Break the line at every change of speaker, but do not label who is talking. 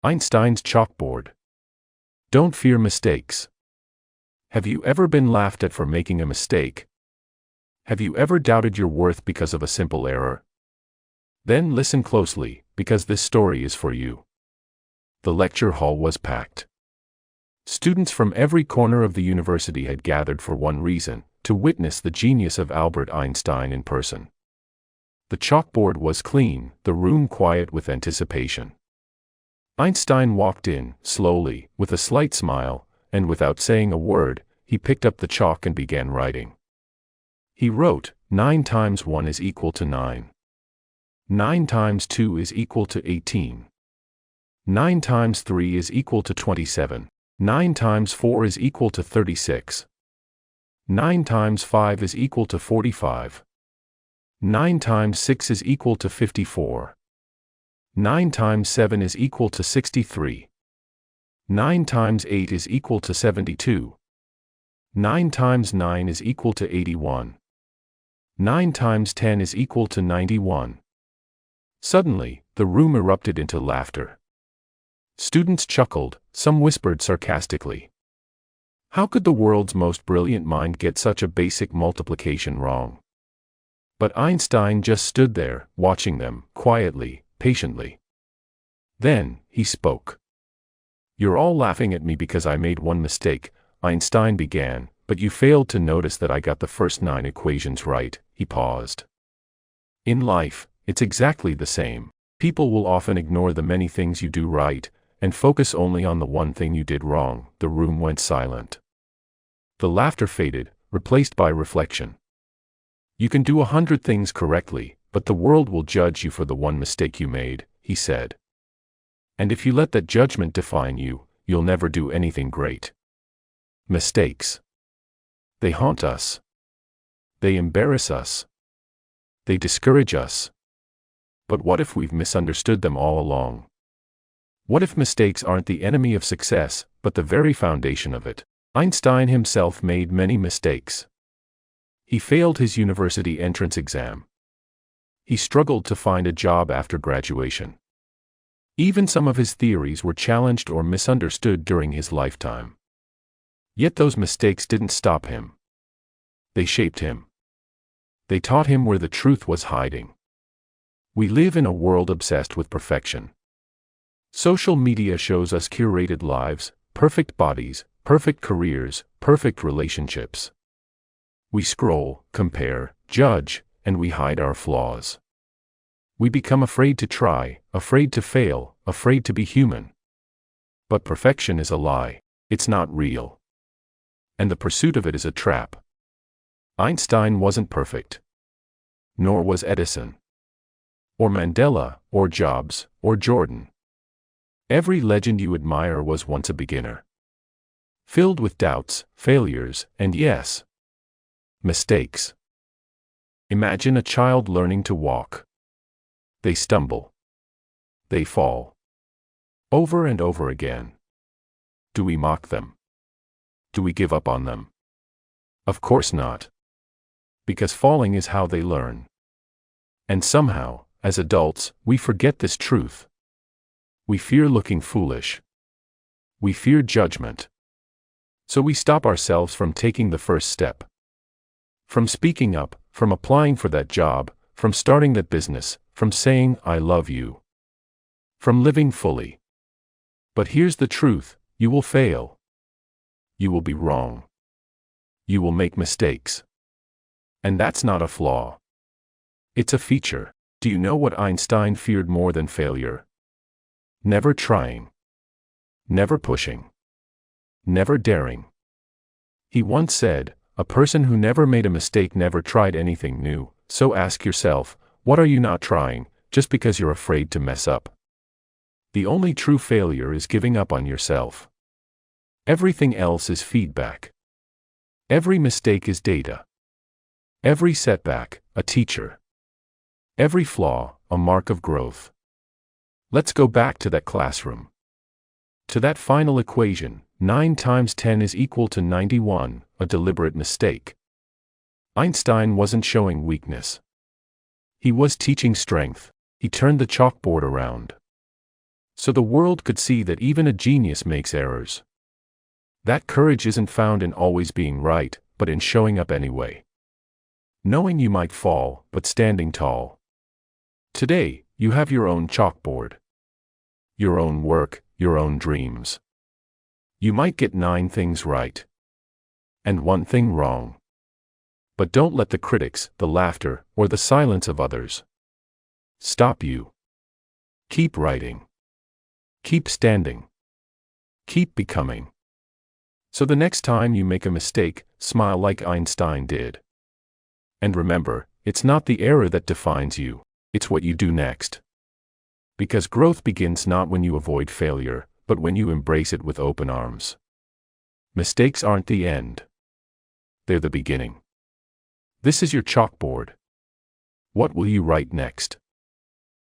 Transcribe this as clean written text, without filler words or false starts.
Einstein's chalkboard. Don't fear mistakes. Have you ever been laughed at for making a mistake? Have you ever doubted your worth because of a simple error? Then listen closely, because this story is for you. The lecture hall was packed. Students from every corner of the university had gathered for one reason: to witness the genius of Albert Einstein in person. The chalkboard was clean, the room quiet with anticipation. Einstein walked in, slowly, with a slight smile, and without saying a word, he picked up the chalk and began writing. He wrote, 9 times 1 is equal to 9. 9 times 2 is equal to 18. 9 times 3 is equal to 27. 9 times 4 is equal to 36. 9 times 5 is equal to 45. 9 times 6 is equal to 54. 9 times 7 is equal to 63. 9 times 8 is equal to 72. 9 times 9 is equal to 81. 9 times 10 is equal to 91. Suddenly, the room erupted into laughter. Students chuckled, some whispered sarcastically. How could the world's most brilliant mind get such a basic multiplication wrong? But Einstein just stood there, watching them, quietly, patiently. Then, he spoke. "You're all laughing at me because I made one mistake," Einstein began, "but you failed to notice that I got the first 9 equations right." He paused. In life, it's exactly the same. People will often ignore the many things you do right, and focus only on the one thing you did wrong. The room went silent. The laughter faded, replaced by reflection. You can do 100 things correctly, but the world will judge you for the one mistake you made, he said. And if you let that judgment define you, you'll never do anything great. Mistakes. They haunt us. They embarrass us. They discourage us. But what if we've misunderstood them all along? What if mistakes aren't the enemy of success, but the very foundation of it? Einstein himself made many mistakes. He failed his university entrance exam. He struggled to find a job after graduation. Even some of his theories were challenged or misunderstood during his lifetime. Yet those mistakes didn't stop him. They shaped him. They taught him where the truth was hiding. We live in a world obsessed with perfection. Social media shows us curated lives, perfect bodies, perfect careers, perfect relationships. We scroll, compare, judge, and we hide our flaws. We become afraid to try, afraid to fail, afraid to be human. But perfection is a lie. It's not real. And the pursuit of it is a trap. Einstein wasn't perfect. Nor was Edison. Or Mandela, or Jobs, or Jordan. Every legend you admire was once a beginner. Filled with doubts, failures, and yes, mistakes. Imagine a child learning to walk. They stumble. They fall. Over and over again. Do we mock them? Do we give up on them? Of course not. Because falling is how they learn. And somehow, as adults, we forget this truth. We fear looking foolish. We fear judgment. So we stop ourselves from taking the first step. From speaking up, from applying for that job, from starting that business, from saying, "I love you." From living fully. But here's the truth: you will fail. You will be wrong. You will make mistakes. And that's not a flaw. It's a feature. Do you know what Einstein feared more than failure? Never trying. Never pushing. Never daring. He once said, "A person who never made a mistake never tried anything new." So ask yourself, what are you not trying, just because you're afraid to mess up? The only true failure is giving up on yourself. Everything else is feedback. Every mistake is data. Every setback, a teacher. Every flaw, a mark of growth. Let's go back to that classroom. To that final equation, 9 times 10 is equal to 91, a deliberate mistake. Einstein wasn't showing weakness. He was teaching strength. He turned the chalkboard around. so the world could see that even a genius makes errors. That courage isn't found in always being right, but in showing up anyway. Knowing you might fall, but standing tall. Today, you have your own chalkboard. Your own work, your own dreams. You might get 9 things right. And 1 thing wrong. But don't let the critics, the laughter, or the silence of others stop you. Keep writing. Keep standing. Keep becoming. So the next time you make a mistake, smile like Einstein did. And remember, it's not the error that defines you, it's what you do next. Because growth begins not when you avoid failure, but when you embrace it with open arms. Mistakes aren't the end. They're the beginning. This is your chalkboard. What will you write next?